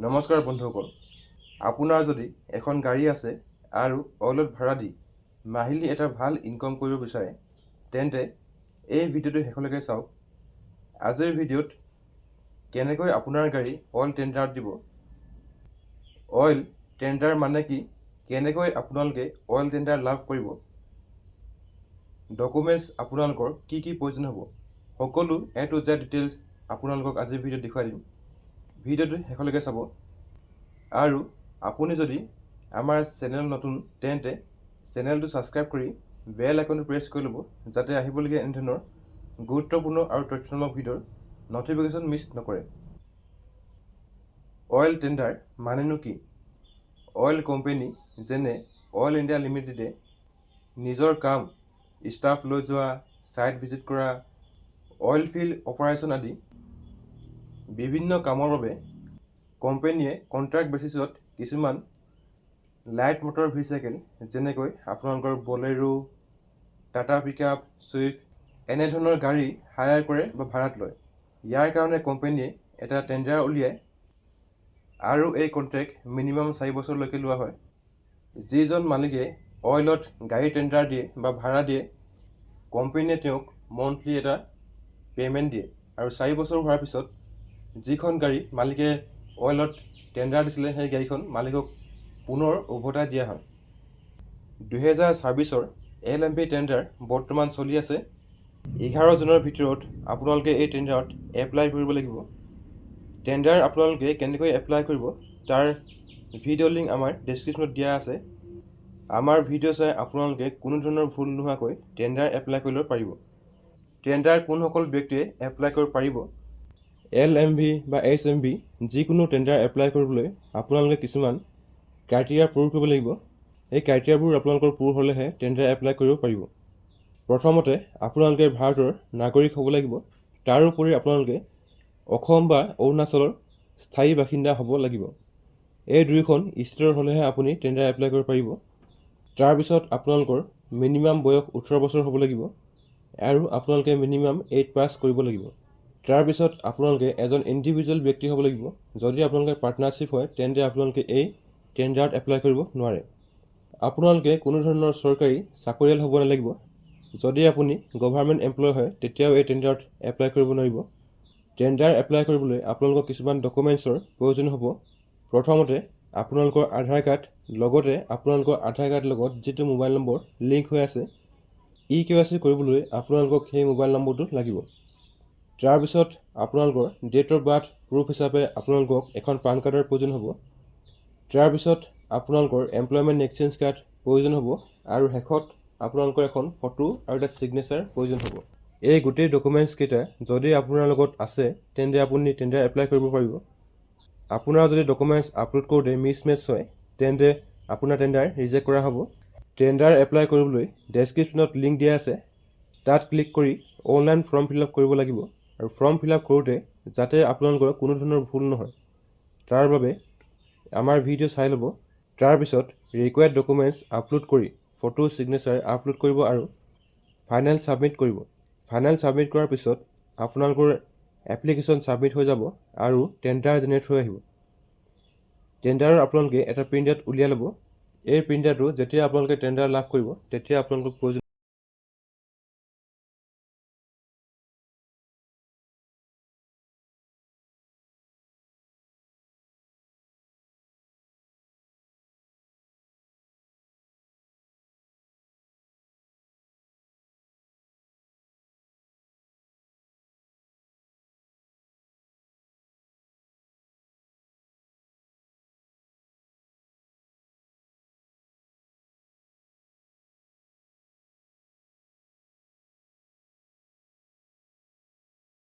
নমস্কাৰ বন্ধুসকল, আপোনাৰ যদি এখন গাড়ী আছে আৰু অইলত ভাড়া দি মাহিলী এটা ভাল ইনকম কৰিব বিচাৰে, তেন্তে এই ভিডিঅ'টো শেষলৈকে চাওক। আজিৰ ভিডিঅ'ত কেনেকৈ আপোনাৰ গাড়ী অইল টেণ্ডাৰত দিব, অইল টেণ্ডাৰ মানে কি, কেনেকৈ আপোনালোকে অইল টেণ্ডাৰ লাভ কৰিব, ডকুমেণ্টছ আপোনালোকৰ কি কি প্ৰয়োজন হ'ব, সকলো A to Z ডিটেইলছ আপোনালোকক আজিৰ ভিডিঅ'ত দেখুৱাই দিম। ভিডিঅ'টো শেষলৈকে চাব। আৰু আপুনি যদি আমাৰ চেনেল নতুন, তেন্তে চেনেলটো ছাবস্ক্ৰাইব কৰি বেল আইকনটো প্ৰেছ কৰি ল'ব, যাতে আহিবলগীয়া এনেধৰণৰ গুৰুত্বপূৰ্ণ আৰু তথ্যমূলক ভিডিঅ'ৰ ন'টিফিকেশ্যন মিছ নকৰে। অইল টেণ্ডাৰ মানেনো কি? অইল কোম্পানী যেনে অইল ইণ্ডিয়া লিমিটেডে নিজৰ কাম, ষ্টাফ লৈ যোৱা, ছাইট ভিজিট কৰা, অইল ফিল্ড অপাৰেশ্যন আদি বিভিন্ন কামৰ বাবে কোম্পানীয়ে কণ্ট্ৰেক্ট বেচিছত কিছুমান লাইট মটৰ ভেহিকেল যেনেকৈ আপোনালোকৰ বলেৰো, টাটা পিকআপ, ছুইফ্ট এনেধৰণৰ গাড়ী হায়াৰ কৰে বা ভাড়াত লয়। ইয়াৰ কাৰণে কোম্পানীয়ে এটা টেণ্ডাৰ উলিয়ায় আৰু এই কণ্ট্ৰেক্ট মিনিমাম 4 বছৰলৈকে লোৱা হয়। যিজন মালিকে অইলত গাড়ী টেণ্ডাৰ দিয়ে বা ভাড়া দিয়ে, কোম্পানীয়ে তেওঁক মন্থলি এটা পে'মেণ্ট দিয়ে আৰু 4 বছৰ হোৱাৰ পিছত যিখন গাড়ী মালিকে অইলত টেণ্ডাৰ দিছিলে, সেই গাড়ীখন মালিকক পুনৰ উভতাই দিয়া হয়। 2026 LMP টেণ্ডাৰ বৰ্তমান চলি আছে। 11 জুনৰ ভিতৰত আপোনালোকে এই টেণ্ডাৰত এপ্লাই কৰিব লাগিব। টেণ্ডাৰ আপোনালোকে কেনেকৈ এপ্লাই কৰিব তাৰ ভিডিঅ' লিংক আমাৰ ডেছক্ৰিপশ্যনত দিয়া আছে। আমাৰ ভিডিঅ' চাই আপোনালোকে কোনো ধৰণৰ ভুল নোহোৱাকৈ টেণ্ডাৰ এপ্লাই কৰিব পাৰিব। টেণ্ডাৰ কোনসকল ব্যক্তিয়ে এপ্লাই কৰিব পাৰিব? LMV বা HMV যিকোনো টেণ্ডাৰ এপ্লাই কৰিবলৈ আপোনালোকে কিছুমান ক্ৰাইটেৰিয়া পূৰ কৰিব লাগিব। এই ক্ৰাইটেৰিয়াবোৰ আপোনালোকৰ পূৰ হ'লেহে টেণ্ডাৰ এপ্লাই কৰিব পাৰিব। প্ৰথমতে আপোনালোকে ভাৰতৰ নাগৰিক হ'ব লাগিব। তাৰোপৰি আপোনালোকে অসম বা অৰুণাচলৰ স্থায়ী বাসিন্দা হ'ব লাগিব। এই দুয়োখন ষ্টেটৰ হ'লেহে আপুনি টেণ্ডাৰ এপ্লাই কৰিব পাৰিব। তাৰপিছত আপোনালোকৰ মিনিমাম বয়স 18 বছৰ হ'ব লাগিব আৰু আপোনালোকে মিনিমাম 8 পাছ কৰিব লাগিব। তাৰপিছত আপোনালোকে এজন ইণ্ডিভিজুৱেল ব্যক্তি হ'ব লাগিব। যদি আপোনালোকে পাৰ্টনাৰশ্বিপ হয়, তেন্তে আপোনালোকে এই টেণ্ডাৰত এপ্লাই কৰিব নোৱাৰে। আপোনালোকে কোনো ধৰণৰ চৰকাৰী চাকৰিয়াল হ'ব নালাগিব। যদি আপুনি গভৰ্ণমেণ্ট এমপ্লয় হয়, তেতিয়াও এই টেণ্ডাৰত এপ্লাই কৰিব নোৱাৰিব। টেণ্ডাৰ এপ্লাই কৰিবলৈ আপোনালোকক কিছুমান ডকুমেণ্টছৰ প্ৰয়োজন হ'ব। প্ৰথমতে আপোনালোকৰ আধাৰ কাৰ্ড, লগতে আপোনালোকৰ আধাৰ কাৰ্ডৰ লগত যিটো মোবাইল নম্বৰ লিংক হৈ আছে, EKYC কৰিবলৈ আপোনালোকক সেই মোবাইল নম্বৰটো লাগিব। তাৰপিছত আপোনালোকৰ ডেট অফ বাৰ্থ প্ৰুফ হিচাপে আপোনালোকক এখন পান কাৰ্ডৰ প্ৰয়োজন হ'ব। তাৰপিছত আপোনালোকৰ এমপ্লয়মেণ্ট এক্সচেঞ্জ কাৰ্ড প্ৰয়োজন হ'ব আৰু শেষত আপোনালোকৰ এখন ফটো আৰু এটা ছিগনেচাৰ প্ৰয়োজন হ'ব। এই গোটেই ডকুমেণ্টছকেইটা যদি আপোনাৰ লগত আছে, তেন্তে আপুনি টেণ্ডাৰ এপ্লাই কৰিব পাৰিব। আপোনাৰ যদি ডকুমেণ্টছ আপলোড কৰোঁতে মিছমেচ হয়, তেন্তে আপোনাৰ টেণ্ডাৰ ৰিজেক্ট কৰা হ'ব। টেণ্ডাৰ এপ্লাই কৰিবলৈ ডেছক্ৰিপশ্যনত লিংক দিয়া আছে, তাত ক্লিক কৰি অনলাইন ফৰ্ম ফিল আপ কৰিব লাগিব। আৰু ফৰ্ম ফিল আপ কৰোঁতে যাতে আপোনালোকৰ কোনো ধৰণৰ ভুল নহয়, তাৰ বাবে আমাৰ ভিডিঅ' চাই ল'ব। তাৰপিছত ৰিকুৱাৰ্ড ডকুমেণ্টছ আপলোড কৰি ফটো, ছিগনেচাৰ আপলোড কৰিব আৰু ফাইনেল ছাবমিট কৰিব। ফাইনেল ছাবমিট কৰাৰ পিছত আপোনালোকৰ এপ্লিকেশ্যন ছাবমিট হৈ যাব আৰু টেণ্ডাৰ জেনেৰেট হৈ আহিব। টেণ্ডাৰৰ আপোনালোকে এটা প্ৰিণ্ট আউট উলিয়াই ল'ব। এই প্ৰিণ্ট আউটটো যেতিয়া আপোনালোকে টেণ্ডাৰ লাভ কৰিব, তেতিয়া আপোনালোকক প্ৰয়োজন